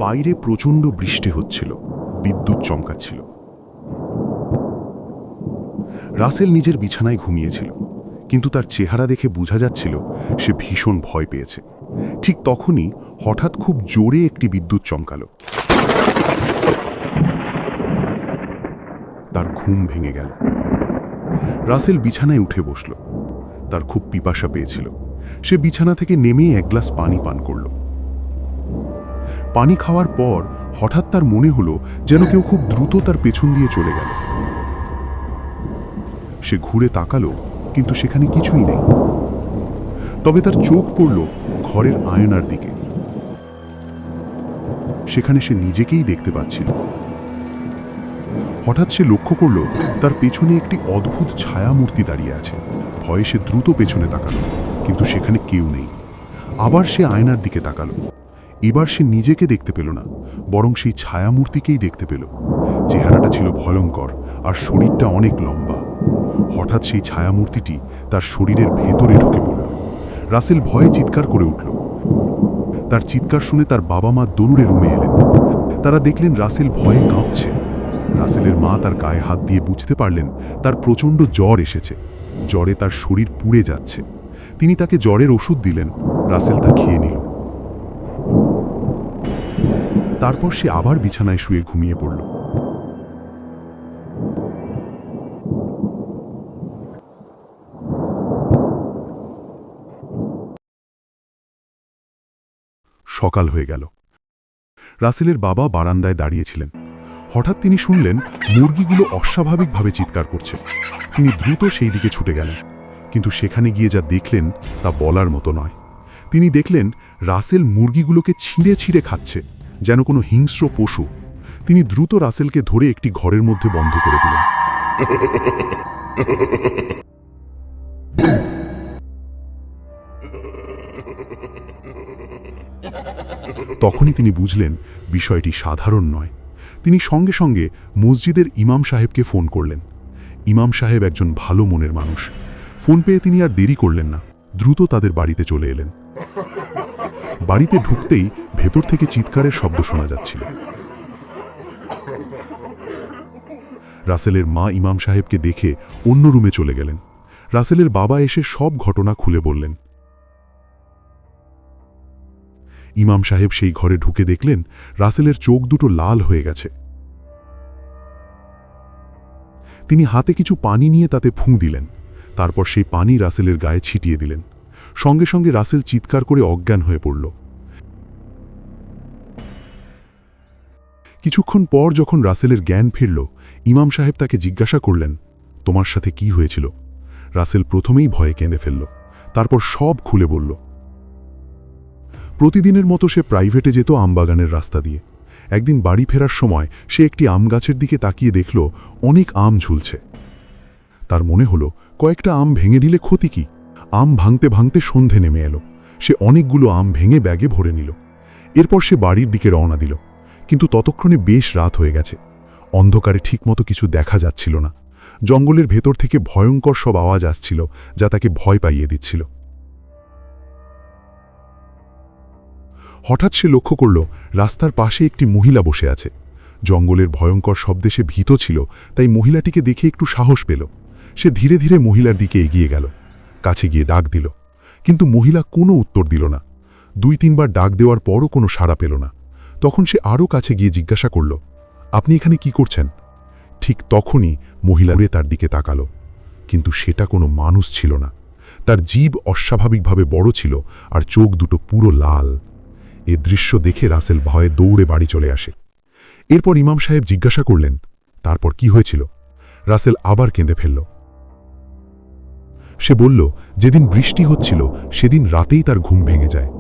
বাইরে প্রচণ্ড বৃষ্টি হচ্ছিল, বিদ্যুৎ চমকাচ্ছিল। রাসেল নিজের বিছানায় ঘুমিয়েছিল, কিন্তু তার চেহারা দেখে বোঝা যাচ্ছিল সে ভীষণ ভয় পেয়েছে। ঠিক তখনই হঠাৎ খুব জোরে একটি বিদ্যুৎ চমকালো। তার ঘুম ভেঙে গেল। রাসেল বিছানায় উঠে বসল। তার খুব পিপাসা পেয়েছিল। সে বিছানা থেকে নেমে এক গ্লাস পানি পান করল। পানি খাওয়ার পর হঠাৎ তার মনে হলো যেন কেউ খুব দ্রুত তার পেছন দিয়ে চলে গেল। সে ঘুরে তাকালো, কিন্তু সেখানে কিছুই নেই। তবে তার চোখ পড়ল ঘরের আয়নার দিকে। সেখানে সে নিজেকেই দেখতে পাচ্ছিল। হঠাৎ সে লক্ষ্য করল তার পেছনে একটি অদ্ভুত ছায়ামূর্তি দাঁড়িয়ে আছে। ভয়ে সে দ্রুত পেছনে তাকালো, কিন্তু সেখানে কেউ নেই। আবার সে আয়নার দিকে তাকালো। এবার সে নিজেকে দেখতে পেল না, বরং সেই ছায়ামূর্তিকেই দেখতে পেল। চেহারাটা ছিল ভয়ঙ্কর আর শরীরটা অনেক লম্বা। হঠাৎ সেই ছায়ামূর্তিটি তার শরীরের ভেতরে ঢুকে পড়ল। রাসেল ভয়ে চিৎকার করে উঠল। তার চিৎকার শুনে তার বাবা মা দৌড়ে রুমে এলেন। তারা দেখলেন রাসেল ভয়ে কাঁপছে। রাসেলের মা তার গায়ে হাত দিয়ে বুঝতে পারলেন তার প্রচণ্ড জ্বর এসেছে। জ্বরে তার শরীর পুড়ে যাচ্ছে। তিনি তাকে জ্বরের ওষুধ দিলেন। রাসেল তা খেয়ে নিল। তারপর সে আবার বিছানায় শুয়ে ঘুমিয়ে পড়ল। সকাল হয়ে গেল। রাসেলের বাবা বারান্দায় দাঁড়িয়েছিলেন। হঠাৎ তিনি শুনলেন মুরগিগুলো অস্বাভাবিকভাবে চিৎকার করছে। তিনি দ্রুত সেই দিকে ছুটে গেলেন, কিন্তু সেখানে গিয়ে যা দেখলেন তা বলার মতো নয়। তিনি দেখলেন রাসেল মুরগিগুলোকে ছিঁড়ে ছিঁড়ে খাচ্ছে, যেন কোনো হিংস্র পশু। তিনি দ্রুত রাসেলকে ধরে একটি ঘরের মধ্যে বন্ধ করে দিলেন। তখনই তিনি বুঝলেন বিষয়টি সাধারণ নয়। তিনি সঙ্গে সঙ্গে মসজিদের ইমাম সাহেবকে ফোন করলেন। ইমাম সাহেব একজন ভালো মনের মানুষ। ফোন পেয়ে তিনি আর দেরি করলেন না, দ্রুত তাদের বাড়িতে চলে এলেন। বাড়িতে ঢুকতেই ভেতর থেকে চিৎকারের শব্দ শোনা যাচ্ছিল। রাসেলের মা ইমাম সাহেবকে দেখে অন্য রুমে চলে গেলেন। রাসেলের বাবা এসে সব ঘটনা খুলে বললেন। ইমাম সাহেব সেই ঘরে ঢুকে দেখলেন রাসেলের চোখ দুটো লাল হয়ে গেছে। তিনি হাতে কিছু পানি নিয়ে তাতে ফুঁ দিলেন। তারপর সেই পানি রাসেলের গায়ে ছিটিয়ে দিলেন। সঙ্গে সঙ্গে রাসেল চিৎকার করে অজ্ঞান হয়ে পড়ল। কিছুক্ষণ পর যখন রাসেলের জ্ঞান ফিরল, ইমাম সাহেব তাকে জিজ্ঞাসা করলেন, তোমার সাথে কি হয়েছিল? রাসেল প্রথমেই ভয়ে কেঁদে ফেলল। তারপর সব খুলে বলল। প্রতিদিনের মতো সে প্রাইভেটে যেত আমবাগানের রাস্তা দিয়ে। একদিন বাড়ি ফেরার সময় সে একটি আম গাছের দিকে তাকিয়ে দেখল অনেক আম ঝুলছে। তার মনে হলো কয়েকটা আম ভেঙে নিলে ক্ষতি কি? আম ভাঙতে ভাঙতে সন্ধে নেমে এলো। সে অনেকগুলো আম ভেঙে ব্যাগে ভরে নিল। এরপর সে বাড়ির দিকে রওনা দিল। কিন্তু ততক্ষণে বেশ রাত হয়ে গেছে। অন্ধকারে ঠিকমতো কিছু দেখা যাচ্ছিল না। জঙ্গলের ভেতর থেকে ভয়ঙ্কর সব আওয়াজ আসছিল, যা তাকে ভয় পাইয়ে দিচ্ছিল। হঠাৎ সে লক্ষ্য করল রাস্তার পাশে একটি মহিলা বসে আছে। জঙ্গলের ভয়ঙ্কর শব্দে সে ভীত ছিল, তাই মহিলাটিকে দেখে একটু সাহস পেল। সে ধীরে ধীরে মহিলার দিকে এগিয়ে গেল। কাছে গিয়ে ডাক দিল, কিন্তু মহিলা কোনো উত্তর দিল না। 2-3 বার ডাক দেওয়ার পরও কোনো সাড়া পেল না। তখন সে আরও কাছে গিয়ে জিজ্ঞাসা করল, আপনি এখানে কি করছেন? ঠিক তখনই মহিলা উড়ে তার দিকে তাকালো, কিন্তু সেটা কোনো মানুষ ছিল না। তার জিভ অস্বাভাবিকভাবে বড় ছিল আর চোখ দুটো পুরো লাল। এ দৃশ্য দেখে রাসেল ভয়ে দৌড়ে বাড়ি চলে আসে। এরপর ইমাম সাহেব জিজ্ঞাসা করলেন, তারপর কি হয়েছিল? রাসেল আবার কেঁদে ফেলল। সে বলল, যেদিন বৃষ্টি হচ্ছিল সেদিন রাতেই তার ঘুম ভেঙে যায়।